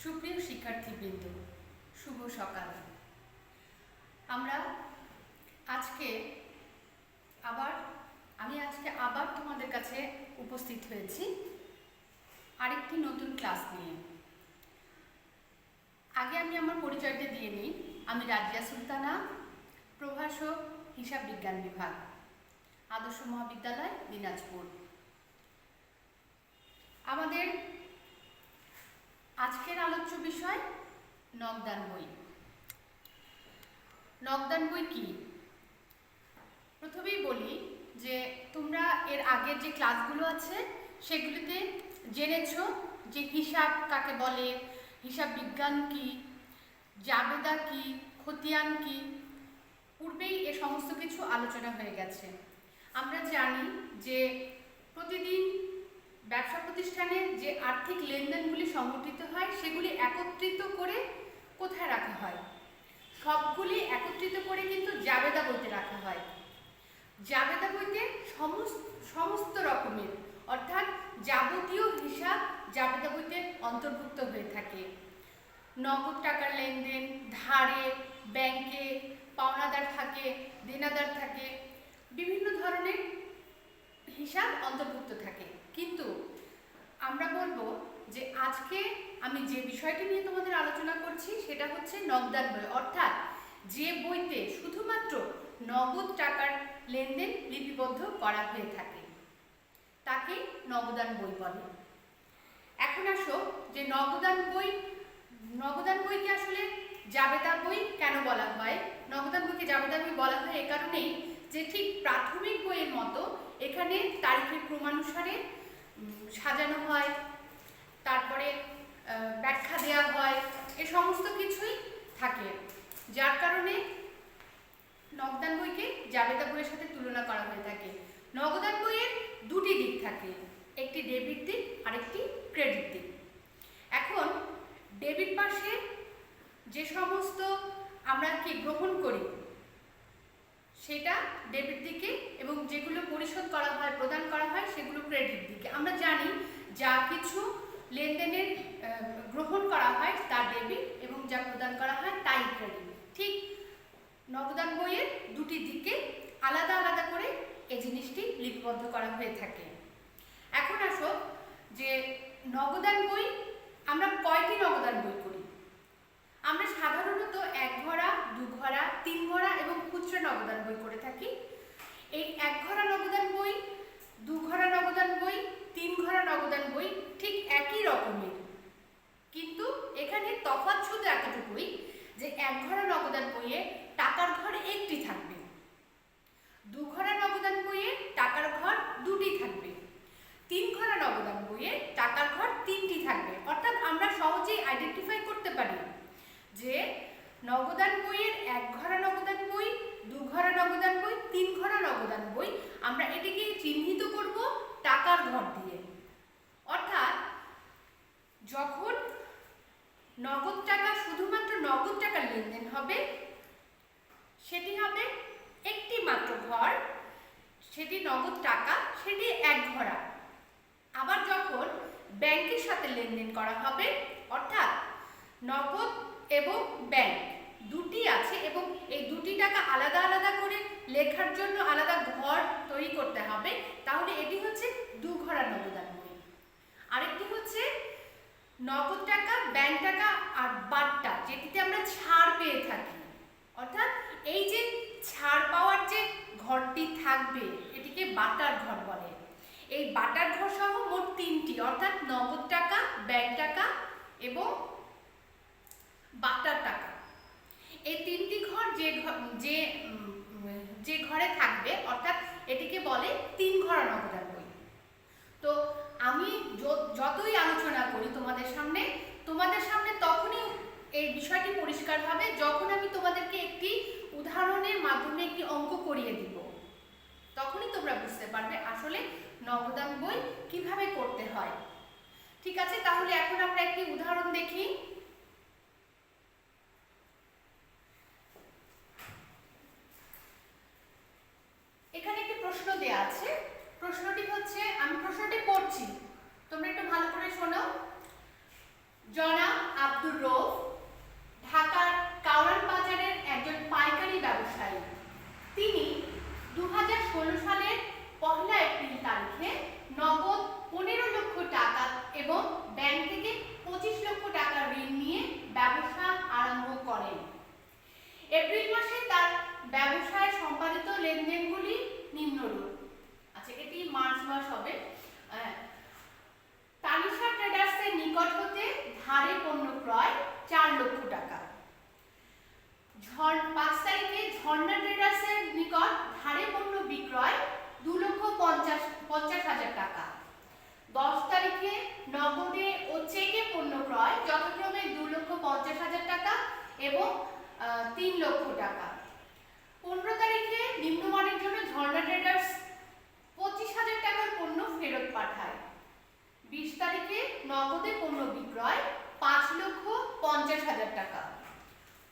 সুপ্রিয় শিক্ষার্থীবৃন্দ, শুভ সকাল। আমরা আজকে আবার তোমাদের কাছে উপস্থিত হয়েছি আরেকটি নতুন ক্লাস নিয়ে। আগে আমি আমার পরিচয়টা দিয়ে নিই। আমি রাজিয়া সুলতানা, প্রভাষক, হিসাব বিজ্ঞান বিভাগ, আদর্শ মহাবিদ্যালয়, দিনাজপুর। আমাদের আজকের আলোচ্য বিষয় নকদান বই। নকদান বই কি? প্রথমেই বলি যে তোমরা এর আগের যে ক্লাসগুলো আছে সেগুলিতে জেনেছো যে হিসাব কাকে বলে, হিসাব বিজ্ঞান কি, জাবেদা কি, খতিয়ান কি। পূর্বেই এ সমস্ত কিছু আলোচনা হয়ে গেছে। আমরা জানি যে প্রতিদিন ব্যবসা প্রতিষ্ঠানে যে আর্থিক লেনদেনগুলি সংগঠিত হয় সেগুলি একত্রিত করে কোথায় রাখা হয়? সবগুলি একত্রিত করে কিন্তু জাবেদা বইতে রাখা হয়। জাবেদা বইতে সমস্ত রকমের অর্থাৎ যাবতীয় হিসাব জাবেদা বইতে অন্তর্ভুক্ত হয়ে থাকে। নগদ টাকার লেনদেন, ধারে, ব্যাংকে পাওনাদার থাকে, দেনাদার থাকে, বিভিন্ন ধরনের হিসাব অন্তর্ভুক্ত থাকে। কিন্তু আমরা বলবো যে আজকে আমি যে বিষয়টি নিয়ে তোমাদের আলোচনা করছি সেটা হচ্ছে নকদান বই, অর্থাৎ যে বইতে শুধুমাত্র নগদ টাকার লেনদেন লিপিবদ্ধ করা হয়ে থাকে তাকে নকদান বই বলে। এখন আসো যে নকদান বইকে আসলে জাবেদা বই কেন বলা হয়? নকদান বইকে জাবেদা বই বলা হয় এ কারণেই যে ঠিক প্রাথমিক বইয়ের মতো এখানে তারিখের ক্রমানুসারে সাজানো হয়, তারপরে ব্যাখ্যা দেওয়া হয়, এ সমস্ত কিছুই থাকে, যার কারণে নকদান বইকে জাবেদা বইয়ের সাথে তুলনা করা হয়ে থাকে। নকদান বইয়ের দুটি দিক থাকে, একটি ডেবিট দিক আর একটি ক্রেডিট দিক। এখন ডেবিট পাশে যে সমস্ত আমরা কি গ্রহণ করি সেটা ডেবিট দিকে, এবং যেগুলো পরিশোধ করা হয়, প্রদান করা হয়, সেগুলো ক্রেডিট দিকে। আমরা জানি যা কিছু লেনদেনের গ্রহণ করা হয় তা ডেবিট এবং যা প্রদান করা হয় তাই ক্রেডিট। ঠিক নকদান বইয়ের দুটি দিকে আলাদা আলাদা করে এই জিনিসটি লিপিবদ্ধ করা হয়ে থাকে। এখন আসো যে নকদান বই আমরা কয়টি নকদান বই করি? আমরা সাধারণত 1 ঘরা, 2 ঘরা, 3 ঘরা এবং খুচরা নকদান বই করে থাকি। এই 1 ঘরা নকদান বই, 2 ঘরা নকদান বই, 3 ঘরা নকদান বই ঠিক একই রকমের, কিন্তু এখানে তফাৎ শুধু এতটুকুই যে 1 ঘরা নকদান বইয়ে টাকার ঘর একটি থাকবে, 2 ঘরা নকদান বইয়ে টাকার ঘর দুটি থাকবে, 3 ঘরা নকদান বইয়ে টাকার ঘর 3টি থাকবে। অর্থাৎ আমরা সহজেই আইডেন্টিফাই করতে পারি যে নকদান বইয়ের 1 ঘরা নকদান বই, 2 ঘরা নকদান বই, 3 ঘরা নকদান বই, আমরা এটিকে চিহ্নিত করব টাকার ঘর দিয়ে। অর্থাৎ যখন নগদ টাকা, শুধুমাত্র নগদ টাকার লেনদেন হবে, সেটি হবে একটি মাত্র ঘর, সেটি নগদ টাকা, সেটি 1 ঘরা। আবার যখন ব্যাংকের সাথে লেনদেন করা হবে, অর্থাৎ নগদ এবং ব্যাংক দুটি আছে এবং এই দুটি টাকা আলাদা আলাদা করে লেখার জন্য আলাদা ঘর তৈরি করতে হবে, তাহলে এটি হচ্ছে 2 ঘরা নকদান বই। আরেকটি হচ্ছে নগদ টাকা, ব্যাংক টাকা আর বাট্টা, যেটিতে আমরা ছাড় পেয়ে থাকি। অর্থাৎ এই যে ছাড় পাওয়ার যে ঘরটি থাকবে এটিকে বাটার ঘর বলে। এই বাটার ঘর সহ মোট 3টি, অর্থাৎ নগদ টাকা, ব্যাংক টাকা এবং বাটার টাকা, এই 3টি ঘর যে ঘরে থাকবে, অর্থাৎ এটিকে বলে 3 ঘরা নকদান বই। তো আমি যতই আলোচনা করি তোমাদের সামনে তখনই এই বিষয়টি পরিষ্কার হবে যখন আমি তোমাদেরকে একটি উদাহরণের মাধ্যমে একটি অঙ্ক করিয়ে দিব, তখনই তোমরা বুঝতে পারবে আসলে নকদান বই কিভাবে করতে হয়। ঠিক আছে, তাহলে এখন আমরা একটি উদাহরণ দেখি। এখানে একটি প্রশ্ন দেয়া আছে। প্রশ্নটি হচ্ছে, আমি প্রশ্নটি পড়ছি, তোমরা একটু ভালো করে শোনো। জনাব এপ্রিল মাসে তার ব্যবসায় সম্পাদিত লেনদেনগুলি নিম্নরূপ। আচ্ছা, এটি মার্চ মাস হবে। তানিশা ট্রেডার্সের নিকট হতে ধারে পণ্য ক্রয় 4 লক্ষ টাকা। 5 তারিখে ঝর্ণা ট্রেডার্সের নিকট ধারে পণ্য বিক্রয় 2,50,000 টাকা। 10 তারিখে নগদে ও চেকে পণ্য ক্রয় যথাক্রমে 2,50,000 টাকা এবং 3 লক্ষ টাকা। 15 তারিখে নিম্নমানের জন্য ঝর্ণা ট্রেডার্স 25,000 টাকার পণ্য ফেরত পাঠায়। 20 তারিখে নগদে পণ্য বিক্রয় 5,50,000 টাকা।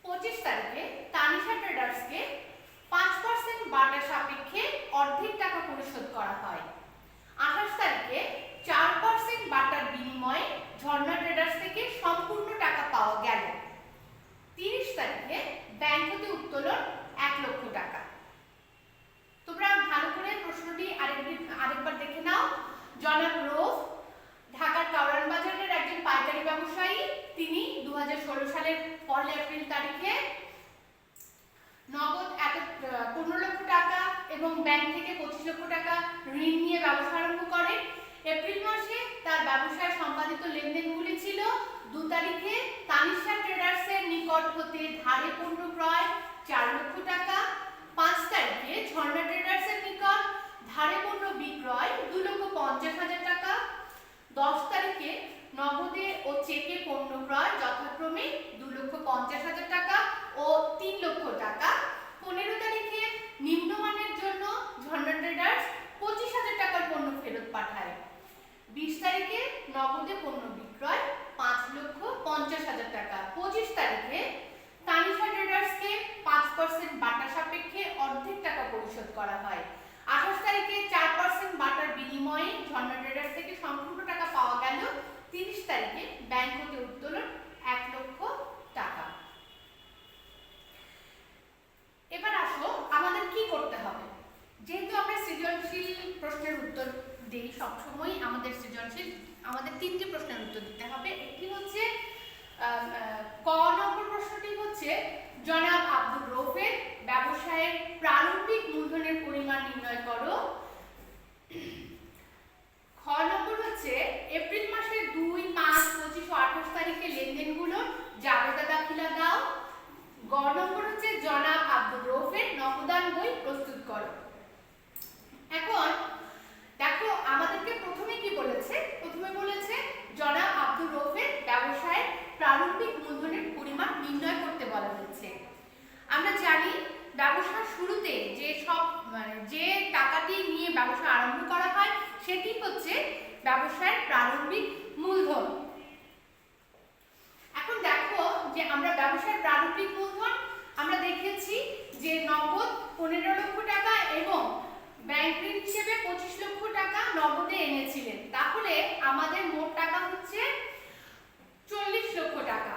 25 তারিখে তানিশা ট্রেডার্সকে 5% বাটা সাপেক্ষে অর্ধেক টাকা পরিশোধ করা হয়। 28 তারিখে 4% বাটার বিনিময়ে ঝর্ণা ট্রেডার্স থেকে সম্পূর্ণ টাকা পাওয়া গেল। 30 তারিখে ব্যাংক হতে উত্তোলন 1 লক্ষ টাকা। তোমরা ভালো করে প্রশ্নটি আরেকবার দেখে নাও। জনাব রৌফ ঢাকার কাউরান বাজারের একজন পাইকারি ব্যবসায়ী। তিনি 2016 সালের 1 এপ্রিল তারিখে নগদ 15 লক্ষ টাকা এবং ব্যাংক থেকে 25 লক্ষ টাকা ঋণ নিয়ে ব্যবসা আরম্ভ করেন। এপ্রিল মাসে তার ব্যবসায় সম্পাদিত লেনদেনগুলি ছিল: 2 তারিখে তানিশা ট্রেডার্সের নিকট হতে ধারে পণ্য ক্রয় 4 লক্ষ টাকা। 5 তারিখে ঝর্ণা ট্রেডার্সের নিকট ধারে পণ্য বিক্রয় 2,50,000 টাকা। 10 তারিখে নগদে ও চেকে পণ্য ক্রয় যথাক্রমে 2,50,000 টাকা ও 3 লক্ষ টাকা। 15 তারিখে নিম্নমানের জন্য ঝর্ণা ট্রেডার্স 25,000 টাকার পণ্য ফেরত পাঠায়। 20 তারিখে নগদে পণ্য বিক্রয় 5,50,000 টাকা। 25 তারিখে তানিশা ট্রেডার্সকে 5% বাটা সাপেক্ষে অর্ধেক টাকা পরিশোধ করা হয়। 28 তারিখে 4% বাটার বিনিময়ে ঝর্ণা ট্রেডার্স থেকে সম্পূর্ণ টাকা পাওয়া গেল। 30 তারিখে ব্যাংক হতে উত্তোলন 1 লক্ষ টাকা। এবার আসো আমাদের কি করতে হবে। যেহেতু আমরা সৃজনশীল প্রশ্নের উত্তর দেই সবসময়, আমাদের 3টি প্রশ্নের উত্তর দিতে হবে। একটি হচ্ছে ক নম্বর প্রশ্নটি হচ্ছে জনাব আব্দুর রৌফের ব্যবসায়ের প্রারম্ভিক মূলধনের পরিমাণ নির্ণয় করো। খ নম্বর হচ্ছে এপ্রিল মাসের 2, 5, 25 ও 28 তারিখে লেনদেনগুলোর জাবেদা দাখিলা দাও। গ নম্বর হচ্ছে জনাব আব্দুর রৌফের নকদান বই প্রস্তুত করো। এখন দেখো আমাদেরকে প্রথমে কি বলেছে, প্রথমে বলেছে জনাব আব্দুর রৌফের ব্যবসায়ের প্রারম্ভিক মূলধনের পরিমাণ নির্ণয় করতে বলা হয়েছে। আমরা জানি ব্যবসার শুরুতে যে টাকাটি নিয়ে ব্যবসা আরম্ভ করা হয় সেটি হচ্ছে ব্যবসায়ের প্রারম্ভিক মূলধন। এখন দেখো যে আমরা ব্যবসায়ের প্রারম্ভিক মূলধন আমরা দেখেছি যে নগদ 15 লক্ষ টাকা এবং ব্যাংক ঋণ হিসেবে 25 লক্ষ টাকা নগদে এনেছিলেন। তাহলে আমাদের মোট টাকা হচ্ছে 40 লক্ষ টাকা।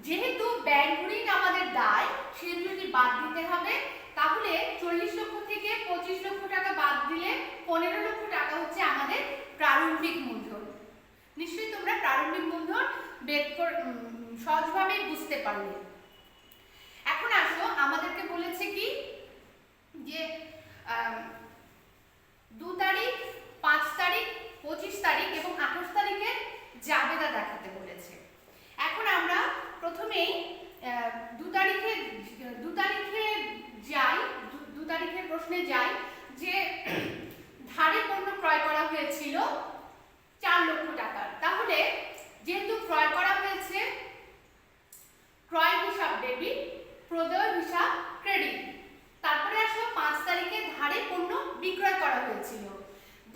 যেহেতু ব্যাংক ঋণ আমাদের দায়, সেগুলোকে বাদ দিতে হবে। তাহলে 40 লক্ষ থেকে 25 লক্ষ টাকা বাদ দিলে 15 লক্ষ টাকা হচ্ছে আমাদের প্রারম্ভিক মূলধন। নিশ্চয়ই তোমরা প্রারম্ভিক মূলধন সহজভাবে বুঝতে পারলে। এখন আসো আমাদেরকে বলেছে কি যে 2 তারিখ, 5 তারিখ, 25 তারিখ এবং 28 তারিখের জাবেদা দেখাতে বলেছে। এখন আমরা প্রথমেই 2 তারিখের প্রশ্নে যাই যে ধারে পণ্য ক্রয় করা হয়েছিল 4 লক্ষ টাকার। তাহলে যেহেতু ক্রয় করা হয়েছে, ক্রয় হিসাব ডেবিট, প্রদেয় হিসাব ক্রেডিট। তারপরে আসো 5 তারিখে ধারে পণ্য বিক্রয় করা হয়েছিল।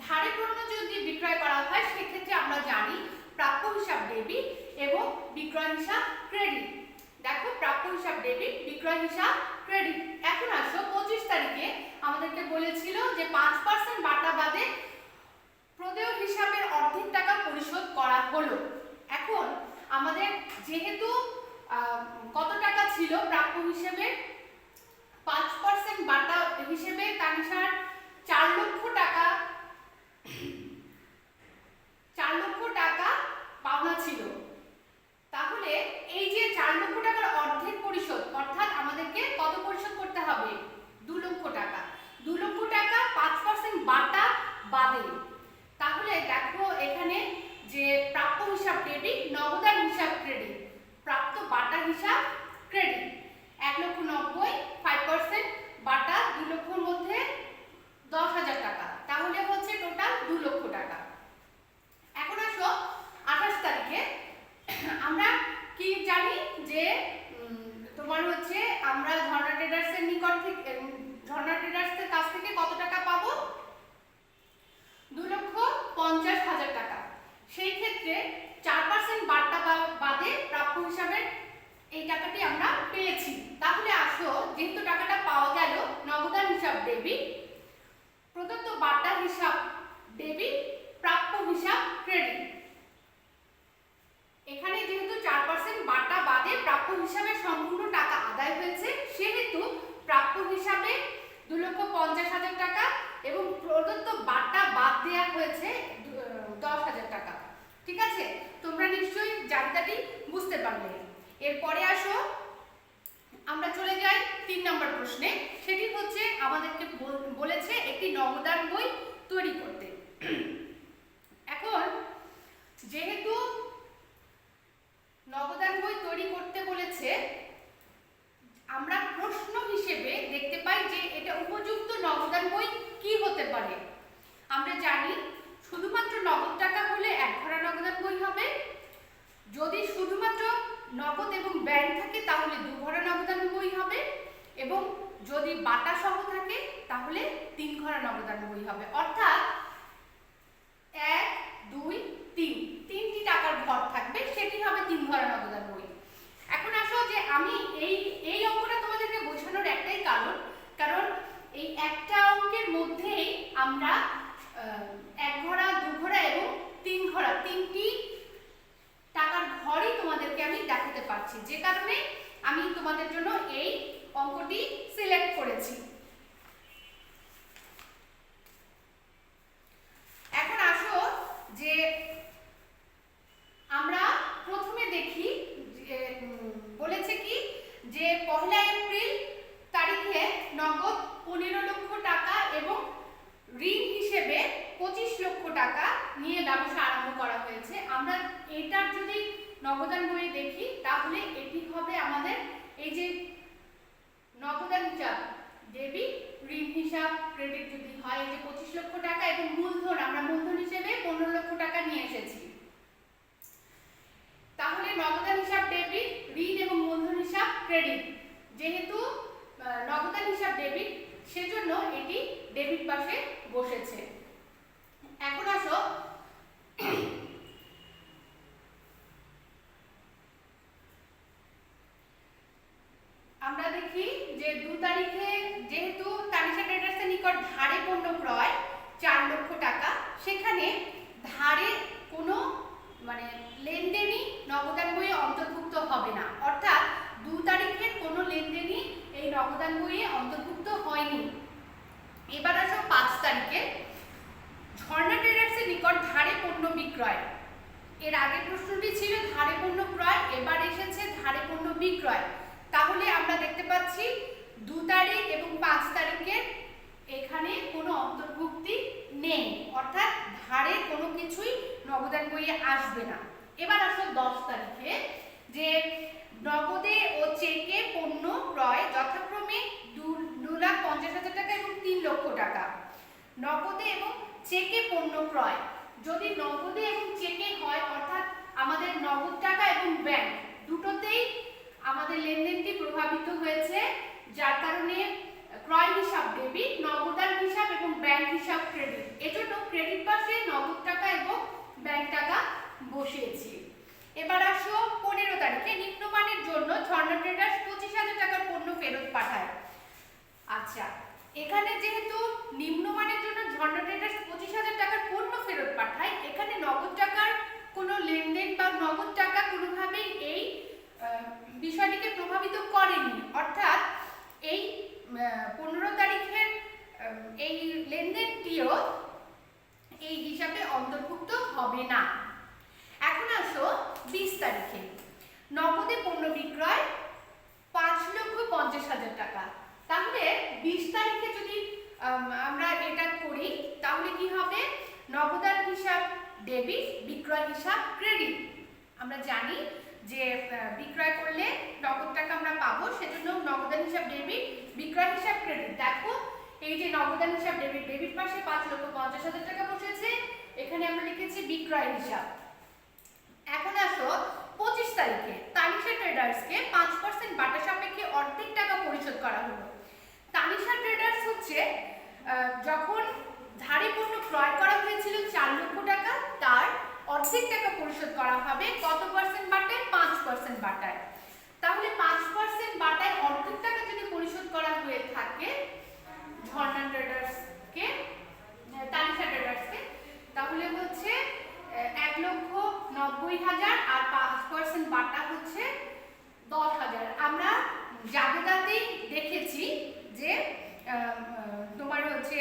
ধারে পণ্য যদি বিক্রয় করা হয় সেক্ষেত্রে আমরা জানি প্রাপ্য হিসাব ডেবিট এবং বিক্রয় হিসাব ক্রেডিট। দেখো প্রাপ্য হিসাব ডেবিট, বিক্রয় হিসাব ক্রেডিট। এখন আসো 25 তারিখে আমাদেরকে বলেছিল যে 5% বাটা বাদে প্রদেয় হিসাবের অর্ধেক টাকা পরিশোধ করা হলো। এখন আমাদের যেহেতু কত টাকা ছিল প্রাপ্য হিসেবে, 5% বাটা হিসেবে তানিশার 4 লক্ষ টাকা পাওনা ছিল। তাহলে এই যে 4 লক্ষ টাকার অর্ধেক পরিশোধ, অর্থাৎ আমাদেরকে কত হিসাব ডেবিট, নগদান হিসাব ক্রেডিট, প্রাপ্ত বাটা হিসাব ক্রেডিট। 1,90,000 5% বাটা 2 লক্ষর মধ্যে 10,000 টাকা, তাহলে হচ্ছে টোটাল 2 লক্ষ টাকা। এখন আসো 28 তারিখে আমরা কি জানি যে তোমার হচ্ছে আমরা ঝর্ণা ট্রেডার্সের নিকট থেকে ঝর্ণা ট্রেডার্সের কাছ থেকে কত টাকা পাবো? 2,50,000 টাকা। সেই ক্ষেত্রে 4% বাটা বাদে প্রাপ্য হিসাবে এই টাকাটি আমরা পেয়েছি। তাহলে আসো, যেহেতু টাকাটা পাওয়া গেল, নগদান হিসাব ডেবিট, প্রদত্ত বাটা হিসাব ডেবিট, প্রাপ্য হিসাব ক্রেডিট। এখানে যেহেতু 4% বাটা বাদে প্রাপ্য হিসাবে সম্পূর্ণ টাকা আদায় হয়েছে, সেহেতু প্রাপ্য হিসাবে 2,50,000 টাকা এবং প্রদত্ত বাটা বাদ দেওয়া হয়েছে 10,000 টাকা। ঠিক আছে, তোমরা নিশ্চয়ই জায়গাটি বুঝতে পারলে। এরপরে আসো, আমরা চলে যাই 3 নম্বর প্রশ্নে। সেটি হচ্ছে আমাদেরকে বলেছে একটি নগদান বই তৈরি করতে। এখন যেহেতু নগদান বই তৈরি করতে বলেছে, আমরা প্রশ্ন হিসেবে দেখতে পাই যে এটা উপযুক্ত নগদান বই কি হতে পারে। আমরা জানি শুধুমাত্র নগদ টাকা হলে 1 ঘরা নগদান বই হবে, যদি শুধুমাত্র নগদ এবং ব্যাংক থাকে তাহলে 2 ঘরা নগদান বই হবে, এবং যদি বাটা সহ থাকে তাহলে 3 ঘরা নগদান বই হবে। অর্থাৎ 1, 2, 3 তিনটি টাকার ঘর থাকবে, সেটি হবে 3 ঘরা নগদান বই। এখন আসো যে আমি এই অঙ্কটা তোমাদেরকে বোঝানোর একটাই কারণ এই একটা অঙ্কের মধ্যেই আমরা 1 ঘরা, 2 ঘরা এবং 3 ঘরা তিনটি টাকার ঘরই তোমাদেরকে আমি দেখাতে পারছি, যে কারণে আমি তোমাদের জন্য এই অঙ্কটি সিলেক্ট করেছি। এখন আসো যে আমরা প্রথমে দেখি, বলেছে কি যে 1 এপ্রিল তারিখে নগদ 15 লক্ষ টাকা এবং ঋণ হিসেবে 25 লক্ষ টাকা নিয়ে ব্যবসা আরম্ভ করা হয়েছে। আমরা এটার যদি নগদান বইয়ে দেখি তাহলে এটি হবে আমাদের এই যে নগদান হিসাব ডেবিট, ঋণ হিসাব ক্রেডিট যদি হয়, এই যে 25 লক্ষ টাকা এবং মূলধন, আমরা মূলধন হিসেবে 15 লক্ষ টাকা নিয়ে এসেছি। তাহলে নগদান হিসাব ডেবিট, ঋণ এবং মূলধন হিসাব ক্রেডিট। যেহেতু নগদান হিসাব ডেবিট, সেজন্য এটি ডেবিট পাশে বসেছে। এখন আসো আমরা দেখি যে 2 তারিখে যেহেতু তানিশা ট্রেডার্সের নিকট ধারে পণ্য ক্রয় 4 লক্ষ টাকা, সেখানে ধারে কোনো মানে লেনদেনই নগদান বইয়ে অন্তর্ভুক্ত হবে না। অর্থাৎ 2 তারিখের কোনো লেনদেনই এই নগদান বইয়ে অন্তর্ভুক্ত হয়নি। এবার আসো 5 তারিখে ঝর্ণা ট্রেডার্সের নিকট ধারে পণ্য বিক্রয়। এর আগের প্রশ্নটি ছিল ধারে পণ্য ক্রয়, এবার এসেছে ধারে পণ্য বিক্রয়। তাহলে আমরা দেখতে পাচ্ছি 2 তারিখ এবং 5 তারিখের এখানে কোনো অন্তর্ভুক্তি নেই, অর্থাৎ ধারে কোনো কিছুই নগদান বইয়ে আসবে না। এবার আসো 10 তারিখে যে নগদে ও চেকে পণ্য ক্রয় যথাক্রমে 2,50,000 টাকা এবং 3 লক্ষ টাকা। নগদে এবং চেকে পণ্য ক্রয়, যদি নগদে এবং চেকে হয়, অর্থাৎ আমাদের নগদ টাকা এবং ব্যাংক দুটোতেই আমাদের লেনদেনটি প্রভাবিত হয়েছে, যার কারণে ক্রয় হিসাব ডেবিট, নগদান হিসাব এবং ব্যাংক হিসাব ক্রেডিট। এজন্য ক্রেডিট পাশে নগদ টাকা এবং ব্যাংক টাকা বসিয়েছি। এবার আসো 15 তারিখে নিম্নমানের জন্য ঝর্ণা ট্রেডার্স 25,000 টাকার পণ্য ফেরত পাঠায়। আচ্ছা, এখানে যেহেতু নিম্নমানের জন্য ঝর্ণা ট্রেডার্স 25,000 টাকার পণ্য ফেরত পাঠায়, এখানে নগদ টাকার কোনো লেনদেন বা নগদ টাকা কোনোভাবেই এই বিষয়টিকে প্রভাবিত করেনি। অর্থাৎ এই 15 তারিখের এই লেনদেনটিও এই হিসাবে অন্তর্ভুক্ত হবে না। এখন আসো 20 তারিখে নগদে পণ্য বিক্রয় 5,50,000 টাকা। তাহলে 20 তারিখে যদি আমরা এটা করি তাহলে কি হবে? নগদান হিসাব ডেবিট, বিক্রয় হিসাব ক্রেডিট। আমরা জানি যে বিক্রয় করলে নগদ টাকা আমরা পাবো, সেজন্য নগদান হিসাব ডেবিট, বিক্রয় হিসাব ক্রেডিট। দেখো এই যে নগদান হিসাব ডেবিট, ডেবিট পাশে 5,50,000 টাকা বসেছে, এখানে আমরা লিখেছি বিক্রয় হিসাব। এখন আসো 25 তারিখে তানিশা ট্রেডার্সকে 5% বাটা সাপেক্ষে অর্ধেক টাকা পরিশোধ করা হলো। তানিশা ট্রেডার্স হচ্ছে যখন ধারে পণ্য ক্রয় করা হয়েছিল 4 লক্ষ টাকা, তার অর্ধেক টাকা পরিশোধ করা হবে কত পার্সেন্ট বাটায়? 5% বাটায়। তাহলে 5% বাটায় অর্ধেক টাকা যদি পরিশোধ করা হয়ে থাকে ঝর্ণা ট্রেডার্সকে, তানিশা ট্রেডার্সকে, তাহলে হচ্ছে 1,90,000 আর 5% বাটা হচ্ছে 10,000। আমরা জাবেদাতেই দেখেছি যে তোমার হচ্ছে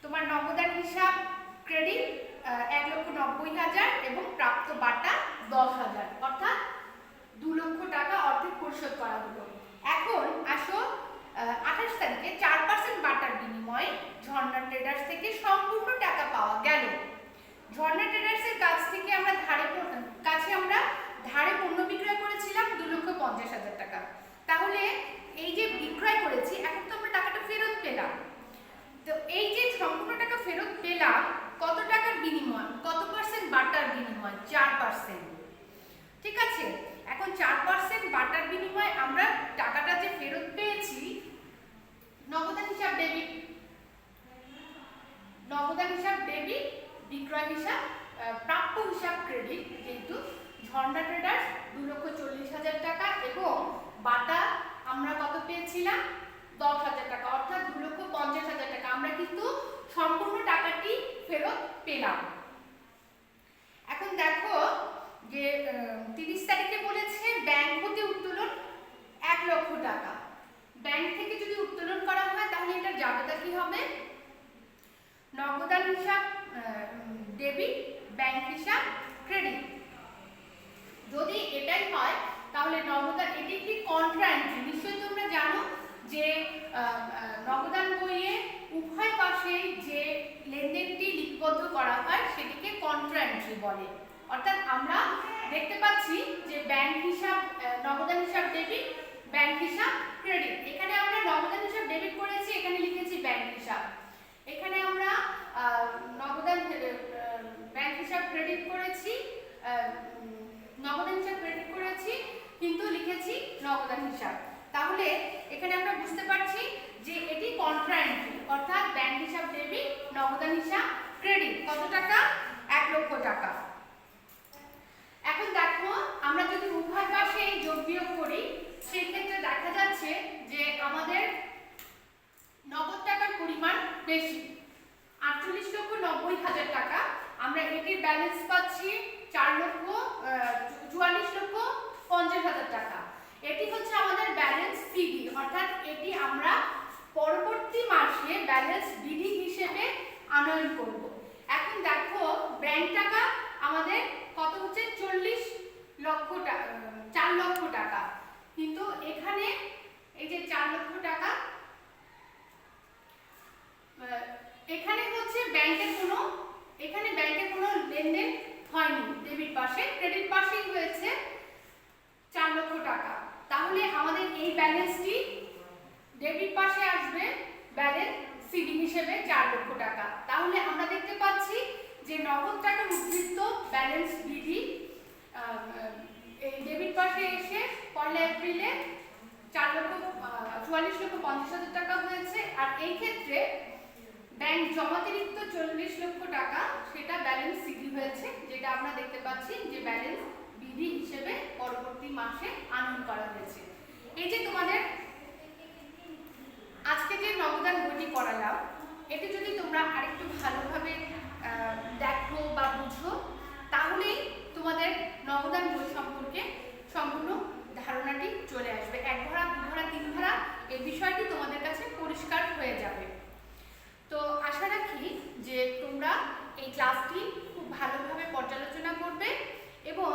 তোমার নগদান হিসাব ক্রেডিট 1,90,000 এবং প্রাপ্ত বাটা 10,000, অর্থাৎ 2 লক্ষ টাকা অর্ধেক পরিশোধ করা হলো। এখন আসো 28 তারিখে 4% বাটার বিনিময়ে ঝর্ণা ট্রেডার্স থেকে সম্পূর্ণ টাকা পাওয়া গেল। ঝর্ণা ট্রেডার্সের কাছ থেকে আমরা ধারে পণ্য বিক্রয় করেছিলাম 2,50,000 টাকা। তাহলে এই যে বিক্রয় করেছি, এখন তো আমরা টাকাটা ফেরত পেলাম। তো এই যে সম্পূর্ণ টাকা ফেরত পেলাম, কত টাকার বিনিময়, কত পার্সেন্ট বাটার বিনিময়? 4%। ঠিক আছে, এখন 4% বাটার বিনিময়ে আমরা টাকাটা যে ফেরত পেয়েছি, নগদান হিসাব ডেবিট, নগদান হিসাব ডেবিট, বিক্রয় হিসাব, প্রাপ্য হিসাব ক্রেডিট। যেহেতু ঝর্ণা ট্রেডার্স 2,40,000 টাকা এবং বাটা আমরা কত পেয়েছিলাম? 10,000 টাকা, অর্থাৎ 2,50,000 টাকা। আমরা কিন্তু সম্পূর্ণ টাকাটি ফেরত পেলাম। এখন দেখো যে 30 তারিখে বলেছে ব্যাংক হতে উত্তোলন 1 লক্ষ টাকা। ব্যাংক থেকে যদি উত্তোলন করা হয় তাহলে এটা জাবেদা কি হবে? নগদান হিসাব ডেবিট, ব্যাংক হিসাব ক্রেডিট। যদি এটাই হয় তাহলে নগদান, এটি একটি কন্ট্রা এন্ট্রি। নিশ্চয়ই তোমরা জানো যে নগদান বইয়ে উভয় পাশে যে লেনদেনটি লিপিবদ্ধ করা হয় সেটিকে কন্ট্রা এন্ট্রি বলে। অর্থাৎ আমরা দেখতে পাচ্ছি যে ব্যাংক হিসাব, নগদান হিসাব ডেবিট, ব্যাংক হিসাব ক্রেডিট। এখানে আমরা নগদান হিসাব ডেবিট করেছি, এখানে লিখেছি ব্যাংক হিসাব। এখানে আমরা ব্যাংক হিসাব ক্রেডিট করেছি, নগদান হিসাব ক্রেডিট করেছি, কিন্তু লিখেছি নগদান হিসাব। তাহলে এখানে আমরা বুঝতে পারছি যে এটি কন্ট্রা এন্ট্রি, অর্থাৎ ব্যাংক হিসাব ডেবিট, নগদান হিসাব ক্রেডিট। কত টাকা? 1 লক্ষ টাকা। এখন দেখো আমরা যদি উভয় পাশে যোগ বিয়োগ করি, সেই ক্ষেত্রে দেখা যাচ্ছে যে আমাদের নগদ টাকার পরিমাণ বেশি, 48,90,000 টাকা। আমরা এটির ব্যালেন্স পাচ্ছি 44,50,000 টাকা। এটি হচ্ছে আমাদের ব্যালেন্স সিডি, অর্থাৎ এটি আমরা পরবর্তী মাসে ব্যালেন্স বিডি হিসেবে আনয়ন করব। এখন দেখো ব্যাংক টাকা আমাদের কত হচ্ছে? 40 লক্ষ টাকা, 4 লক্ষ টাকা। কিন্তু এখানে এই যে 4 লক্ষ টাকা, এখানে হচ্ছে ব্যাংকের কোনো লেনদেন হয়নি ডেবিট পাশে, ক্রেডিট পাশেই হয়েছে 4 লক্ষ টাকা। তাহলে আমাদের এই ব্যালেন্সটি ডেবিট পাশে আসবে ব্যালেন্স সিডি হিসেবে 4 লক্ষ টাকা। তাহলে আমরা দেখতে পাচ্ছি যে নগদ টাকার উদ্ধৃত ব্যালেন্স বিডি এই ডেবিট পাশে এসে 1 এপ্রিলে 44,50,000 টাকা হয়েছে। আর এই ক্ষেত্রে ব্যাংক জমাতিরিক্ত 40 লক্ষ টাকা, সেটা ব্যালেন্স সিডি হয়েছে, যেটা আমরা দেখতে পাচ্ছি যে ব্যালেন্স বিডি হিসেবে পরবর্তী মাসে আনয়ন করা হয়েছে। এই যে তোমাদের আজকে যে নগদান বইটি করালাম, এটি যদি তোমরা আরেকটু ভালোভাবে দেখো বা বুঝো, তাহলেই তোমাদের নগদান বই সম্পর্কে সম্পূর্ণ ধারণাটি চলে আসবে। 1 ধারা, 2 ধারা, 3 ধারা এই বিষয়টি তোমাদের কাছে পরিষ্কার হয়ে যাবে। তো আশা রাখি যে তোমরা এই ক্লাসটি খুব ভালোভাবে পর্যালোচনা করবে এবং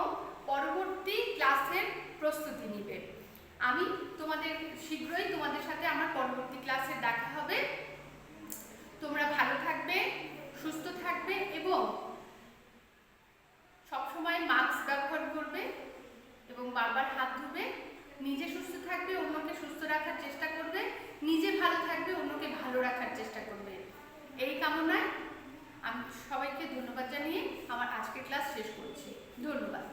পরবর্তী ক্লাসের প্রস্তুতি নিবে। আমি শীঘ্রই তোমাদের সাথে আমার পরবর্তী ক্লাসে দেখা হবে। তোমরা ভালো থাকবে, সুস্থ থাকবে এবং এই কামনায় আমি সবাইকে ধন্যবাদ জানিয়ে আমার আজকের ক্লাস শেষ করছি। ধন্যবাদ।